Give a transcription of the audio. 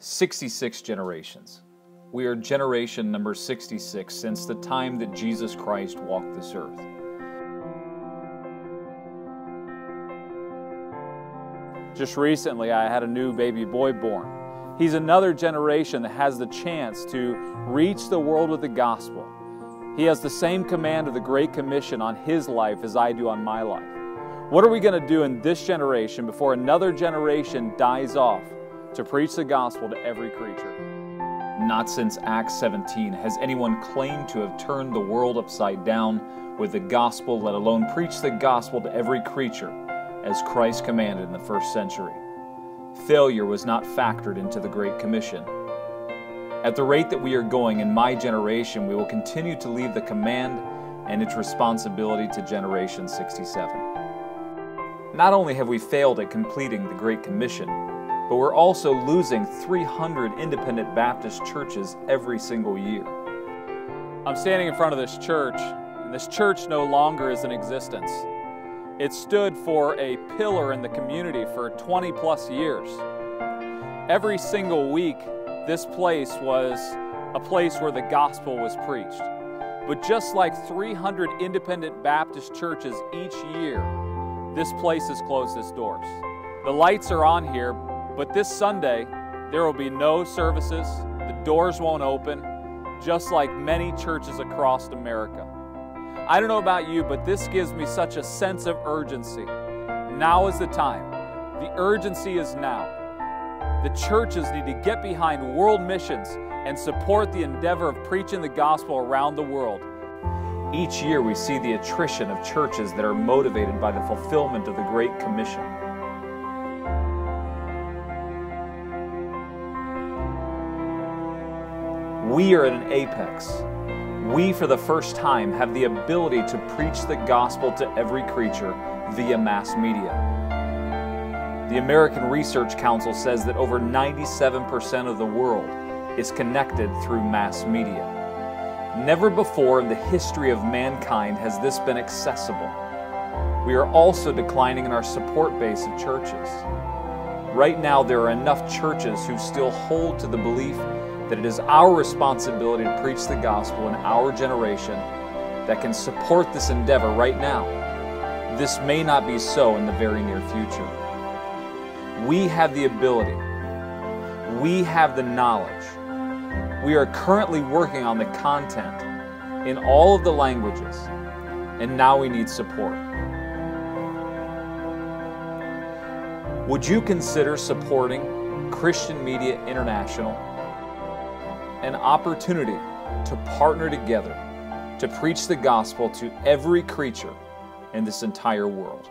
66 generations. We are generation number 66 since the time that Jesus Christ walked this earth. Just recently, I had a new baby boy born. He's another generation that has the chance to reach the world with the gospel. He has the same command of the Great Commission on his life as I do on my life. What are we going to do in this generation before another generation dies off to preach the gospel to every creature? Not since Acts 17 has anyone claimed to have turned the world upside down with the gospel, let alone preach the gospel to every creature, as Christ commanded in the first century. Failure was not factored into the Great Commission. At the rate that we are going in my generation, we will continue to leave the command and its responsibility to generation 67. Not only have we failed at completing the Great Commission, but we're also losing 300 independent Baptist churches every single year. I'm standing in front of this church, and this church no longer is in existence. It stood for a pillar in the community for 20 plus years. Every single week, this place was a place where the gospel was preached. But just like 300 independent Baptist churches each year, this place has closed its doors. The lights are on here, but this Sunday, there will be no services, the doors won't open, just like many churches across America. I don't know about you, but this gives me such a sense of urgency. Now is the time. The urgency is now. The churches need to get behind world missions and support the endeavor of preaching the gospel around the world. Each year we see the attrition of churches that are motivated by the fulfillment of the Great Commission. We are at an apex. We, for the first time, have the ability to preach the gospel to every creature via mass media. The American Research Council says that over 97% of the world is connected through mass media. Never before in the history of mankind has this been accessible. We are also declining in our support base of churches. Right now, there are enough churches who still hold to the belief that it is our responsibility to preach the gospel in our generation that can support this endeavor right now. This may not be so in the very near future. We have the ability. We have the knowledge. We are currently working on the content in all of the languages, and now we need support. Would you consider supporting Christian Media International? An opportunity to partner together to preach the gospel to every creature in this entire world.